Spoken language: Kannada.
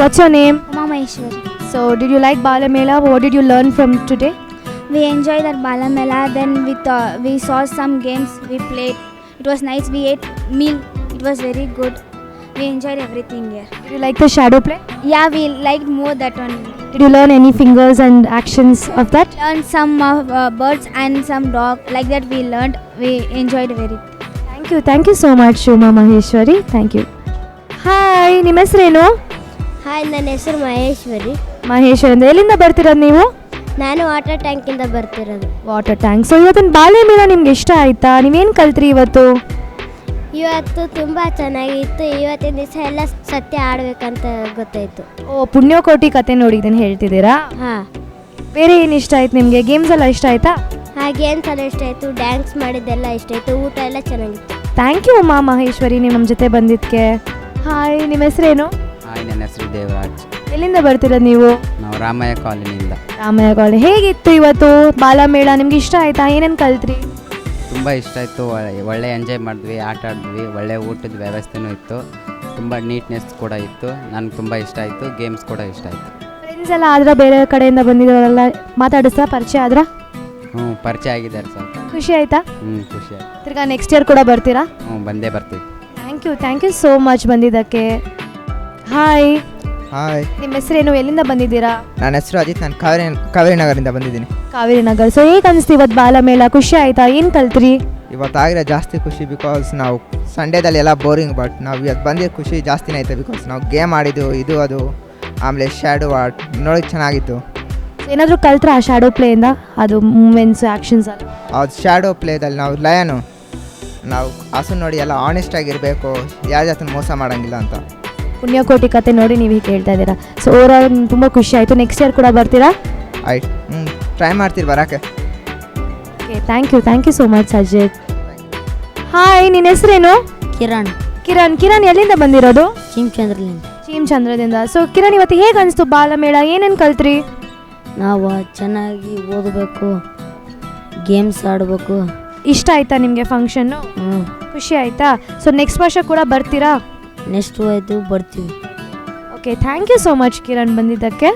what's your name? Uma Maheshwari. So, did you like Bala Mela? What did you learn from today? We enjoyed that Bala Mela. Then we saw some games. We played. It was nice. We ate meal. It was very good. We enjoyed everything here. Did you like the shadow play? Yeah, we liked more that one. Did you learn any fingers and actions of that? Learned some birds and some dog. Like that we learned. We enjoyed very. Thank you so much, Uma Maheshwari. Thank you. Hi, ನಿಮ್ಮ ಹೆಸರೇನು? ಹಾಯ್, ನನ್ನ ಹೆಸರು ಮಹೇಶ್ವರಿ. ಮಹೇಶ್ವರಿ ಅಂತ. ಎಲ್ಲಿಂದ ಬರ್ತಿರೋದು ನೀವು? ನಾನು ವಾಟರ್ ಟ್ಯಾಂಕಿಂದ ಬರ್ತಿರೋದು. Water tank. ಸೊ ಇವತ್ತಿನ ಬಾಲೆ ಮೇಳ ನಿಮ್ಗೆ ಇಷ್ಟ ಆಯ್ತಾ? ನೀವೇನು ಕಲ್ತ್ರಿ ಇವತ್ತು? ಇವತ್ತು ತುಂಬ ಚೆನ್ನಾಗಿತ್ತು. ಇವತ್ತಿನ ದಿವಸ ಎಲ್ಲ ಸತ್ಯ ಆಡಬೇಕಂತ ಗೊತ್ತಾಯಿತು. ಓ, ಪುಣ್ಯಕೋಟಿ ಕತೆ ನೋಡಿದ್ದೇನೆ ಹೇಳ್ತಿದ್ದೀರಾ? ಹಾಂ. ಬೇರೆ ಏನು ಇಷ್ಟ ಆಯ್ತು ನಿಮಗೆ? ಗೇಮ್ಸ್ ಎಲ್ಲ ಇಷ್ಟ ಆಯ್ತಾ? ಹಾಂ, ಗೇಮ್ಸ್ ಎಲ್ಲ ಇಷ್ಟ ಆಯಿತು. ಡ್ಯಾನ್ಸ್ ಮಾಡಿದ್ದೆಲ್ಲ ಇಷ್ಟ ಆಯಿತು. ಊಟ ಎಲ್ಲ ಚೆನ್ನಾಗಿತ್ತು. ಥ್ಯಾಂಕ್ ಯು ಉಮಾ ಮಹೇಶ್ವರಿ, ನೀವು ನಮ್ಮ ಜೊತೆ ಬಂದಿದ್ದಕ್ಕೆ. ಹಾಯ್, ನಿಮ್ಮ ಹೆಸರೇನು? ಹಾಯ್, ನನ್ನ ಹೆಸರು ದೇವರಾಜ್. ಎಲ್ಲಿಂದ ಬರ್ತಿರೋದು ನೀವು? ನಾವು ರಾಮಯ್ಯ ಕಾಲೋನಿಯಿಂದ. ರಾಮಯ್ಯ ಕಾಲೋನಿ. ಹೇಗಿತ್ತು ಇವತ್ತು ಬಾಲಮೇಳ? ನಿಮ್ಗೆ ಇಷ್ಟ ಆಯ್ತಾ? ಏನೇನು ಕಲ್ತ್ರಿ? ತುಂಬ ಇಷ್ಟ ಆಯಿತು. ಒಳ್ಳೆ ಎಂಜಾಯ್ ಮಾಡಿದ್ವಿ, ಆಟ ಆಡಿದ್ವಿ. ಒಳ್ಳೆ ಊಟದ ವ್ಯವಸ್ಥೆನೂ ಇತ್ತು. ತುಂಬ ನೀಟ್ನೆಸ್ ಕೂಡ ಇತ್ತು. ನನಗೆ ತುಂಬ ಇಷ್ಟ ಆಯಿತು. ಗೇಮ್ಸ್ ಕೂಡ ಇಷ್ಟ ಆಯಿತು. ಫ್ರೆಂಡ್ಸ್ ಎಲ್ಲ ಆದ್ರೆ ಬೇರೆ ಕಡೆಯಿಂದ ಬಂದಿದ್ದವರೆಲ್ಲ ಮಾತಾಡಿಸ್ತಾ ಪರಿಚಯ ಆದ್ರ? ಪರಿಚಯ ಆಗಿದ್ದಾರೆ ಸ್ವಲ್ಪ. ಖುಷಿ ಆಯ್ತಾ? ಖುಷಿ ಆಯ್ತು. ತಿರ್ಗಾ ನೆಕ್ಸ್ಟ್ ಇಯರ್ ಕೂಡ ಬರ್ತೀರಾ? ಬಂದೇ ಬರ್ತೀವಿ. ಥ್ಯಾಂಕ್ ಯು ಸೋ ಮಚ್ ಬಂದಿದ್ದಕ್ಕೆ. ಹಾಯ್, ಹಾಯ್, ನಿಮ್ಮ ಹೆಸರೇನು? ಎಲ್ಲಿಂದ ಬಂದಿದ್ದೀರಾ? ನನ್ನ ಹೆಸರು ಅಜಿತ್. ನಾನು ಕಾವೇರಿ ನಗರದಿಂದ ಬಂದಿದ್ದೀನಿ. ಕಾವೇರಿ ನಗರ್. ಸೊ ಹೇಗೆ ಅನಿಸ್ತು ಇವತ್ತು ಬಾಲಮೇಳ? ಖುಷಿ ಆಯ್ತಾ? ಏನು ಕಲ್ತ್ರಿ? ಇವತ್ತಾಗಿರೋ ಜಾಸ್ತಿ ಖುಷಿ. ಬಿಕಾಸ್ ನಾವು ಸಂಡೇದಲ್ಲಿ ಎಲ್ಲ ಬೋರಿಂಗ್, ಬಟ್ ನಾವು ಇವತ್ತು ಬಂದಿರೋ ಖುಷಿ ಜಾಸ್ತಿನೇ ಆಯಿತು. ಬಿಕಾಸ್ ನಾವು ಗೇಮ್ ಆಡಿದ್ದು ಇದು ಅದು, ಆಮೇಲೆ ಶ್ಯಾಡೋ ಆರ್ಟ್ ನೋಡೋಕ್ಕೆ ಚೆನ್ನಾಗಿತ್ತು. ಏನಾದರೂ ಕಲ್ತ್ರಾ ಆ ಶ್ಯಾಡೋ ಪ್ಲೇಯಿಂದ? ಅದು ಮೂಮೆಂಟ್ಸ್, ಆ್ಯಕ್ಷನ್ಸ್ ಅಲ್ಲ? ಅದು ಶ್ಯಾಡೋ ಪ್ಲೇದಲ್ಲಿ ನಾವು ನಾವು ಹಸು ನೋಡಿ ಎಲ್ಲ ಆನೆಸ್ಟ್ ಆಗಿರಬೇಕು, ಯಾರ ಜೊತೆ ಮೋಸ ಮಾಡೋಂಗಿಲ್ಲ ಅಂತ. ಪುಣ್ಯಕೋಟಿ ಕತೆ ನೋಡಿ ನೀವು ಹೀಗೆ ಹೇಳ್ತಾ ಇದ್ದೀರಾ. ಸೊ ಓವರಾಲ್ ತುಂಬ ಖುಷಿ ಆಯಿತು. ನೆಕ್ಸ್ಟ್ ಇಯರ್ ಕೂಡ ಬರ್ತೀರಾ? ಆಯ್ತು, ಟ್ರೈ ಮಾಡ್ತೀರಿ ಬರೋಕ್ಕೆ. Okay, thank you so much Ajit. Hi, ನಿನ್ನ ಹೆಸರೇನು? ಕಿರಣ್ ಎಲ್ಲಿಂದ ಬಂದಿರೋದು? ಚೀಮಚಂದ್ರದಿಂದ. ಸೊ ಕಿರಣ್, ಇವತ್ತು ಹೇಗೆ ಅನಿಸ್ತು ಬಾಲಮೇಳ? ಏನೇನು ಕಲ್ತ್ರಿ? ನಾವು ಚೆನ್ನಾಗಿ ಓದಬೇಕು, ಗೇಮ್ಸ್ ಆಡಬೇಕು. ಇಷ್ಟ ಆಯ್ತಾ ನಿಮಗೆ ಫಂಕ್ಷನ್ನು? ಖುಷಿ ಆಯ್ತಾ? ಸೊ ನೆಕ್ಸ್ಟ್ ವರ್ಷ ಕೂಡ ಬರ್ತೀರಾ? ನೆಕ್ಸ್ಟ್ ಹೋಯ್ತು ಬರ್ತೀವಿ. Okay, thank you so much Kiran ಬಂದಿದ್ದಕ್ಕೆ.